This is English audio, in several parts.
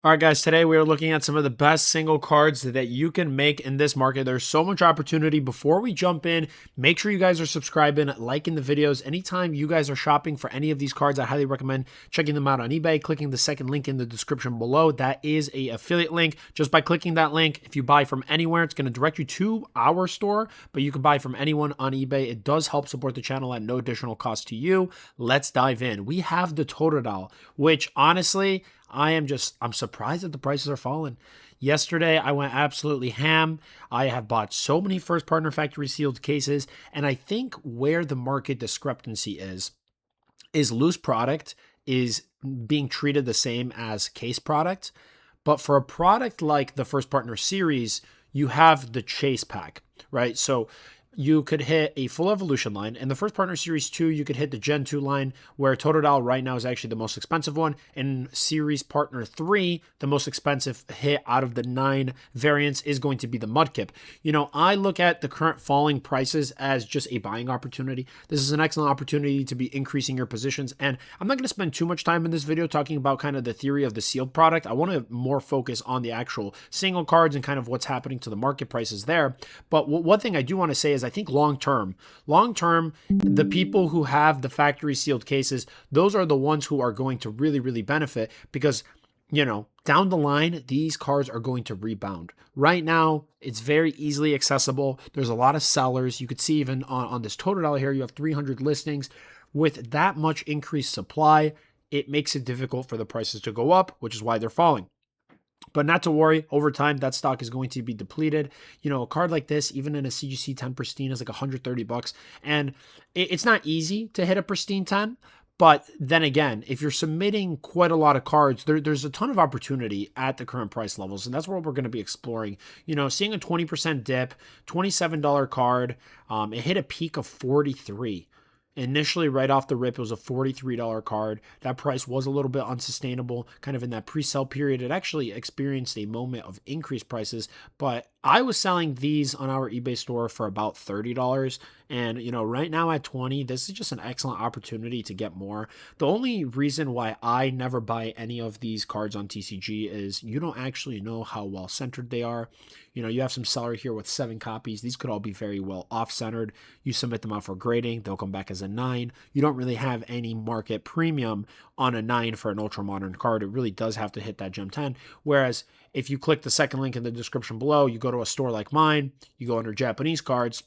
All right, guys, today we are looking at some of the best single cards that you can make in this market. There's so much opportunity. Before we jump in, make sure you guys are subscribing, liking the videos. Anytime you guys are shopping for any of these cards, I highly recommend checking them out on eBay, clicking the second link in the description below. That is a affiliate link. Just by clicking that link, if you buy from anywhere, it's going to direct you to our store, but you can buy from anyone on eBay. It does help support the channel at no additional cost to you. Let's dive in. We have the Totodile, which honestly, I'm surprised that the prices are falling. Yesterday, I went absolutely ham. I have bought so many first partner factory sealed cases, and I think where the market discrepancy is loose product is being treated the same as case product. But for a product like the first partner series, you have the chase pack, right? So you could hit a full evolution line. In the first partner series 2, you could hit the Gen 2 line, where Totodile right now is actually the most expensive one. In series partner 3, the most expensive hit out of the 9 variants is going to be the Mudkip. You know, I look at the current falling prices as just a buying opportunity. This is an excellent opportunity to be increasing your positions. And I'm not going to spend too much time in this video talking about kind of the theory of the sealed product. I want to more focus on the actual single cards and kind of what's happening to the market prices there. But one thing I do want to say is I think long term, the people who have the factory sealed cases, those are the ones who are going to really benefit because, you know, down the line, these cards are going to rebound. Right now, it's very easily accessible. There's a lot of sellers. You could see even on this Totodile here, you have 300 listings. With that much increased supply, it makes it difficult for the prices to go up, which is why they're falling. But not to worry, over time, that stock is going to be depleted. You know, a card like this, even in a CGC 10 pristine, is like 130 bucks. And it's not easy to hit a pristine 10. But then again, if you're submitting quite a lot of cards, there's a ton of opportunity at the current price levels. And that's what we're going to be exploring. You know, seeing a 20% dip, $27 card, it hit a peak of 43. Initially, right off the rip, it was a $43 card. That price was a little bit unsustainable. Kind of in that pre-sale period, it actually experienced a moment of increased prices, but I was selling these on our eBay store for about $30. And, you know, right now at 20, this is just an excellent opportunity to get more. The only reason why I never buy any of these cards on TCG is you don't actually know how well centered they are. You know, you have some seller here with 7 copies. These could all be very well off-centered. You submit them out for grading, they'll come back as a 9. You don't really have any market premium on a 9 for an ultra modern card. It really does have to hit that Gem 10. Whereas if you click the second link in the description below, you go to a store like mine, you go under Japanese cards,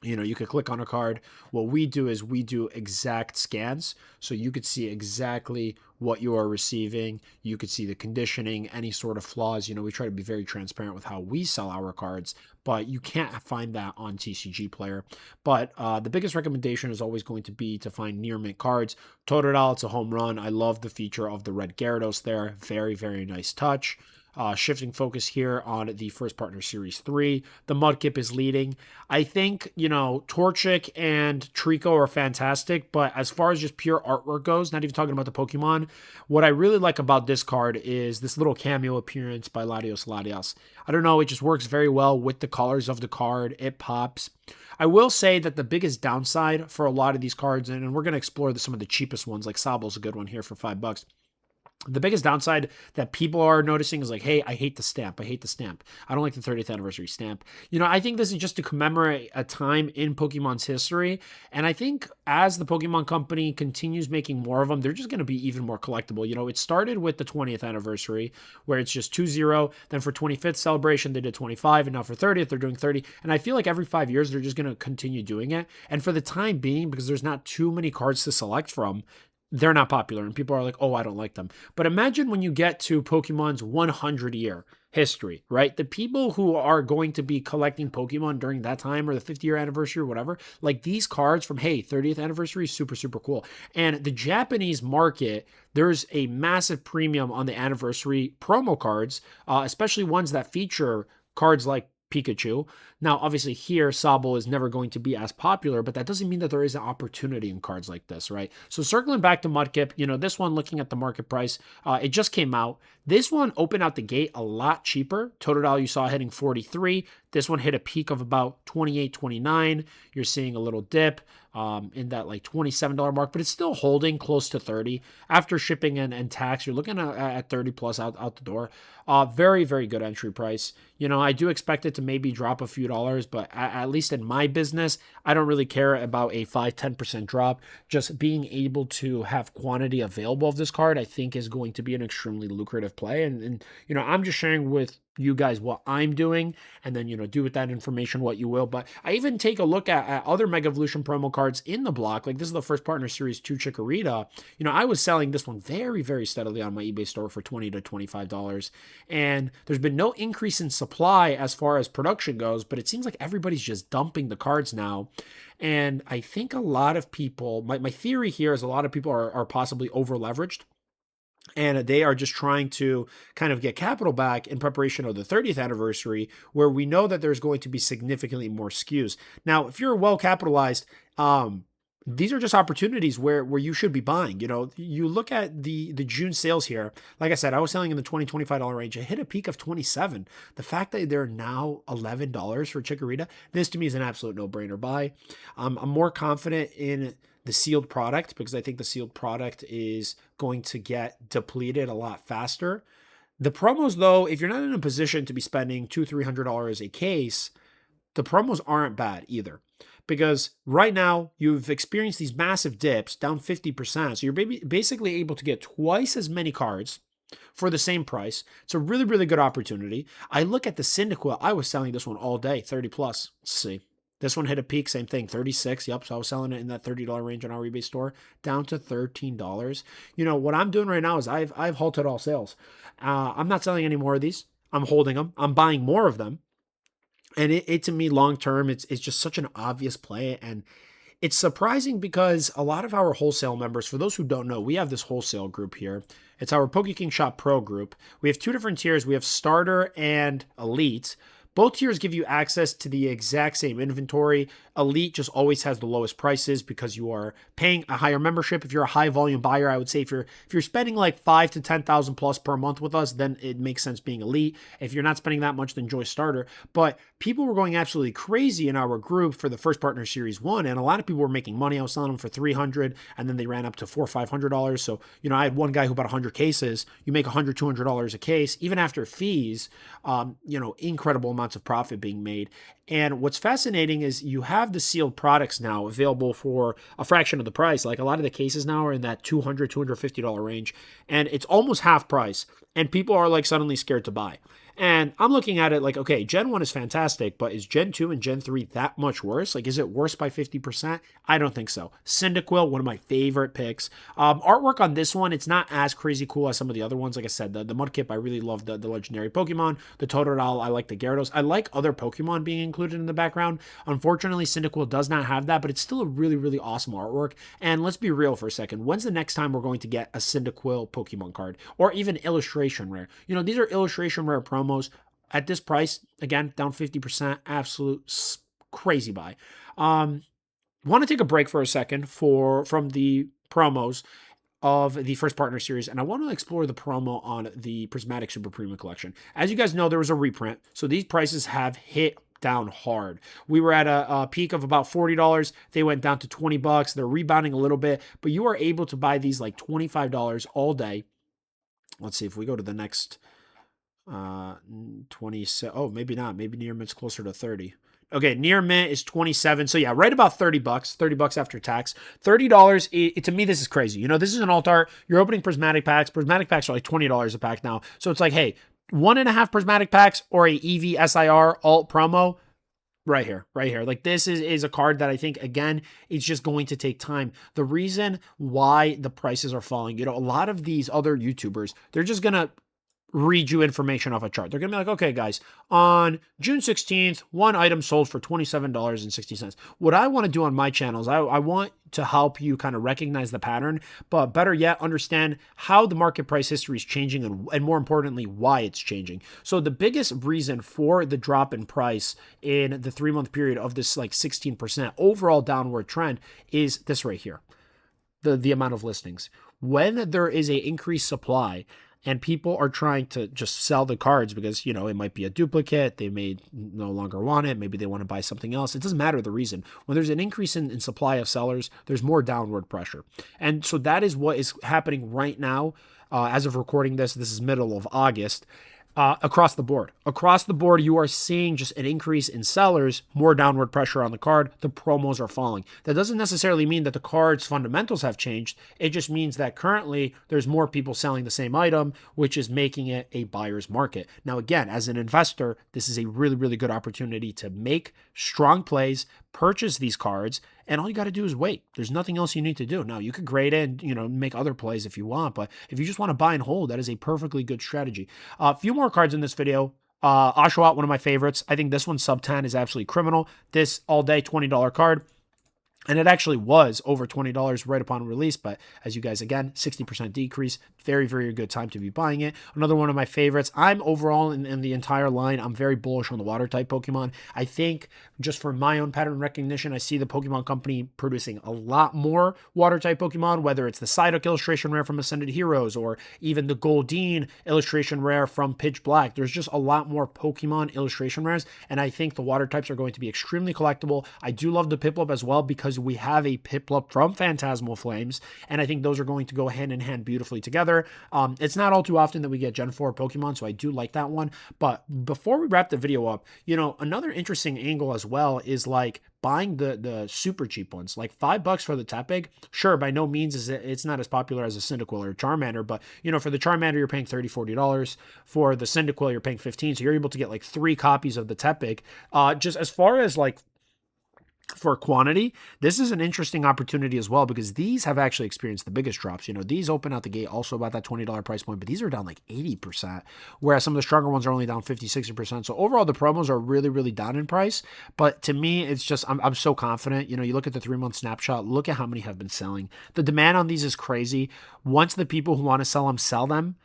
you know, you could click on a card. What we do is we do exact scans. So you could see exactly what you are receiving. You could see the conditioning, any sort of flaws. You know, we try to be very transparent with how we sell our cards, but you can't find that on TCG Player. But the biggest recommendation is always going to be to find near mint cards. Totodile, it's a home run. I love the feature of the red Gyarados there. Very nice touch. Shifting focus here on the first partner series 3. The Mudkip is leading. I think, you know, Torchic and Trico are fantastic, but as far as just pure artwork goes, not even talking about the Pokemon, what I really like about this card is this little cameo appearance by Latios Latias. I don't know, it just works very well with the colors of the card. It pops. I will say that the biggest downside for a lot of these cards, and we're going to explore some of the cheapest ones, like Sable's a good one here for $5. The biggest downside that people are noticing is like, hey, I hate the stamp. I hate the stamp. I don't like the 30th anniversary stamp. You know, I think this is just to commemorate a time in Pokemon's history. And I think as the Pokemon company continues making more of them, they're just going to be even more collectible. You know, it started with the 20th anniversary where it's just 2-0. Then for 25th celebration, they did 25. And now for 30th, they're doing 30. And I feel like every 5 years, they're just going to continue doing it. And for the time being, because there's not too many cards to select from, they're not popular and people are like, oh, I don't like them. But imagine when you get to Pokemon's 100-year history, right? The people who are going to be collecting Pokemon during that time or the 50-year anniversary or whatever, like these cards from, hey, 30th anniversary, super cool. And the Japanese market, there's a massive premium on the anniversary promo cards, especially ones that feature cards like Pikachu. Now, obviously here, Sable is never going to be as popular, but that doesn't mean that there is an opportunity in cards like this, right? So circling back to Mudkip, you know, this one, looking at the market price, it just came out. This one opened out the gate a lot cheaper. Totodile you saw hitting 43. This one hit a peak of about 28, 29. You're seeing a little dip in that like $27 mark, but it's still holding close to 30. After shipping and tax, you're looking at 30 plus out the door. Very, very good entry price. You know, I do expect it to maybe drop a few dollars, but at least in my business, I don't really care about a 5-10% drop. Just being able to have quantity available of this card, I think is going to be an extremely lucrative play. And you know, I'm just sharing with you guys what I'm doing, and then, you know, do with that information what you will. But I even take a look at other Mega Evolution promo cards in the block. Like this is the first Partner Series 2 Chikorita. You know, I was selling this one very, very steadily on my eBay store for $20 to $25. And there's been no increase in supply as far as production goes, but it seems like everybody's just dumping the cards now. And I think a lot of people, my theory here is a lot of people are possibly over leveraged, and they are just trying to kind of get capital back in preparation of the 30th anniversary, where we know that there's going to be significantly more SKUs. Now, if you're well capitalized, these are just opportunities where you should be buying. You know, you look at the June sales here. Like I said, I was selling in the $20, $25 range. It hit a peak of 27. The fact that they're now $11 for Chikorita, this to me is an absolute no-brainer buy. I'm more confident in the sealed product because I think the sealed product is going to get depleted a lot faster. The promos, though, if you're not in a position to be spending $200-$300 a case, the promos aren't bad either. Because right now you've experienced these massive dips down 50%. So you're basically able to get twice as many cards for the same price. It's a really, really good opportunity. I look at the Cyndaquil. I was selling this one all day, 30 plus. Let's see. This one hit a peak, same thing, 36. Yep, so I was selling it in that $30 range on our eBay store, down to $13. You know, what I'm doing right now is I've halted all sales. I'm not selling any more of these. I'm holding them. I'm buying more of them. And it to me, long term, it's just such an obvious play. And it's surprising because a lot of our wholesale members, for those who don't know, we have this wholesale group here. It's our PokeKingShop Pro group. We have two different tiers. We have Starter and Elite. Both tiers give you access to the exact same inventory. Elite just always has the lowest prices because you are paying a higher membership. If you're a high volume buyer, I would say if you're spending like 5 to 10,000 plus per month with us, then it makes sense being Elite. If you're not spending that much, then enjoy Starter. But people were going absolutely crazy in our group for the first Partner Series 1, and a lot of people were making money. I was selling them for $300, and then they ran up to $400 or $500. So, you know, I had one guy who bought 100 cases. You make $100, $200 a case, even after fees. You know, incredible amounts of profit being made. And what's fascinating is you have the sealed products now available for a fraction of the price. Like a lot of the cases now are in that $200, $250 range, and it's almost half price. And people are like suddenly scared to buy. And I'm looking at it like, okay, Gen 1 is fantastic, but is Gen 2 and Gen 3 that much worse? Like, is it worse by 50%? I don't think so. Cyndaquil, one of my favorite picks. Artwork on this one, it's not as crazy cool as some of the other ones. Like I said, the Mudkip, I really love the legendary Pokemon. The Totodile, I like the Gyarados. I like other Pokemon being included in the background. Unfortunately, Cyndaquil does not have that, but it's still a really, really awesome artwork. And let's be real for a second. When's the next time we're going to get a Cyndaquil Pokemon card? Or even illustration rare? You know, these are illustration rare promos. At this price, again, down 50%, absolute crazy buy. Want to take a break for a second from the promos of the first Partner Series, and I want to explore the promo on the Prismatic Super Premium Collection. As you guys know, there was a reprint, so these prices have hit down hard. We were at a peak of about $40. They went down to $20. They're rebounding a little bit, but you are able to buy these like $25 all day. Let's see if we go to the next 27. Oh, maybe not. Maybe near mint's closer to 30. Okay, near mint is 27. So yeah, right about $30. $30 after tax. $30. To me, this is crazy. You know, this is an alt art. You're opening prismatic packs. Prismatic packs are like $20 a pack now. So it's like, hey, 1.5 prismatic packs or a EV SIR alt promo. Right here. Like this is a card that I think, again, it's just going to take time. The reason why the prices are falling, you know, a lot of these other YouTubers, they're just going to read you information off a chart. They're going to be like, okay, guys, on June 16th, one item sold for $27.60. What I want to do on my channel is I want to help you kind of recognize the pattern, but better yet, understand how the market price history is changing and more importantly, why it's changing. So the biggest reason for the drop in price in the 3-month period of this like 16% overall downward trend is this right here, the amount of listings. When there is a increased supply, and people are trying to just sell the cards because, it might be a duplicate. They may no longer want it. Maybe they want to buy something else. It doesn't matter the reason. When there's an increase in supply of sellers, there's more downward pressure. And so that is what is happening right now. As of recording this is middle of August. Across the board. Across the board, you are seeing just an increase in sellers, more downward pressure on the card. The promos are falling. That doesn't necessarily mean that the card's fundamentals have changed. It just means that currently there's more people selling the same item, which is making it a buyer's market. Now, again, as an investor, this is a really, really good opportunity to make strong plays, purchase these cards, and all you got to do is wait. There's nothing else you need to do. Now, you could grade it and, make other plays if you want, but if you just want to buy and hold, that is a perfectly good strategy. A few more cards in this video. Oshawott, one of my favorites. I think this one sub 10 is absolutely criminal. This all day $20 card. And it actually was over $20 right upon release, but as you guys, again, 60% decrease. Very, very good time to be buying it. Another one of my favorites. I'm overall in the entire line, I'm very bullish on the water type Pokemon. I think just for my own pattern recognition, I see the Pokemon Company producing a lot more water type Pokemon, whether it's the Psyduck illustration rare from Ascended Heroes or even the Goldeen illustration rare from Pitch Black. There's just a lot more Pokemon illustration rares, and I think the water types are going to be extremely collectible. I do love the Piplup as well because we have a Piplup from Phantasmal Flames, and I think those are going to go hand in hand beautifully together. It's not all too often that we get Gen 4 Pokemon, so I do like that one. But before we wrap the video up, another interesting angle as well is like buying the super cheap ones, like $5 for the Tepig. Sure, by no means is it's not as popular as a Cyndaquil or a Charmander, but for the Charmander you're paying $30-$40. For the Cyndaquil you're paying $15, so you're able to get like 3 copies of the Tepig. Just as far as like for quantity, this is an interesting opportunity as well because these have actually experienced the biggest drops. These open out the gate also about that $20 price point, but these are down like 80%, whereas some of the stronger ones are only down 50-60%. So overall, the promos are really, really down in price. But to me, it's just, I'm so confident. You look at the 3-month snapshot, look at how many have been selling. The demand on these is crazy. Once the people who want to sell them,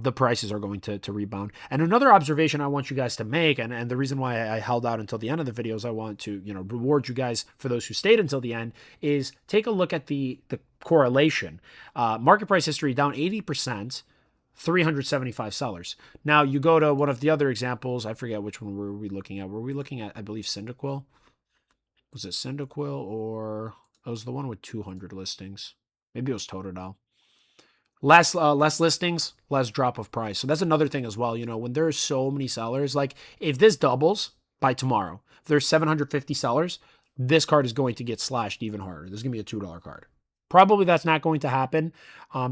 the prices are going to rebound. And another observation I want you guys to make, and the reason why I held out until the end of the videos, I want to reward you guys for those who stayed until the end, is take a look at the correlation. Market price history down 80%. 375 sellers. Now you go to one of the other examples. I forget which one were we looking at. Were we looking at, I believe, Cyndaquil? Was it Cyndaquil or it was the one with 200 listings? Maybe it was Totodile. Less listings, less drop of price. So that's another thing as well. When there's so many sellers, like if this doubles by tomorrow, if there's 750 sellers, this card is going to get slashed even harder. This is going to be a $2 card. Probably that's not going to happen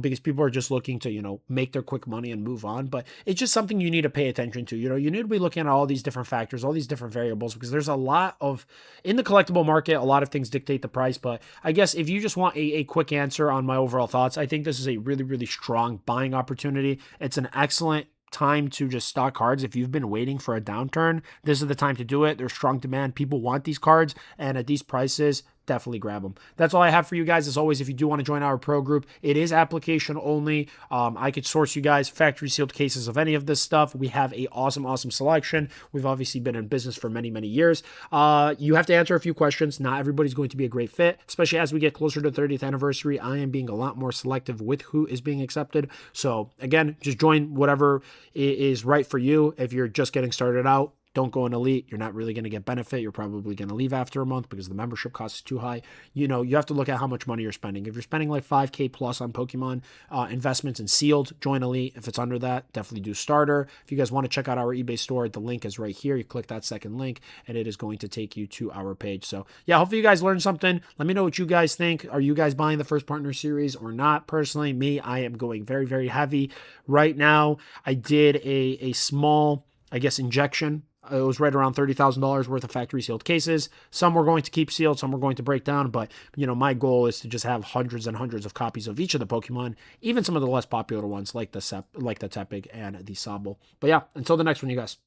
because people are just looking to, make their quick money and move on. But it's just something you need to pay attention to. You need to be looking at all these different factors, all these different variables, because there's a lot of, in the collectible market, a lot of things dictate the price. But I guess if you just want a quick answer on my overall thoughts, I think this is a really, really strong buying opportunity. It's an excellent time to just stock cards. If you've been waiting for a downturn, this is the time to do it. There's strong demand. People want these cards, and at these prices, definitely grab them. That's all I have for you guys. As always, if you do want to join our pro group, it is application only. I could source you guys factory sealed cases of any of this stuff. We have a awesome selection. We've obviously been in business for many, many years. You have to answer a few questions. Not everybody's going to be a great fit, especially as we get closer to the 30th anniversary. I am being a lot more selective with who is being accepted. So again, just join whatever is right for you. If you're just getting started out, don't go in elite. You're not really going to get benefit. You're probably going to leave after a month because the membership cost is too high. You have to look at how much money you're spending. If you're spending like $5K plus on Pokemon investments in sealed, join elite. If it's under that, definitely do starter. If you guys want to check out our eBay store, the link is right here. You click that second link and it is going to take you to our page. So yeah, hopefully you guys learned something. Let me know what you guys think. Are you guys buying the first partner series or not? Personally, me, I am going very, very heavy right now. I did a small, I guess, injection. It was right around $30,000 worth of factory sealed cases. Some we're going to keep sealed, some we're going to break down. But, my goal is to just have hundreds and hundreds of copies of each of the Pokemon, even some of the less popular ones like the Tepig and the Sobble. But yeah, until the next one, you guys.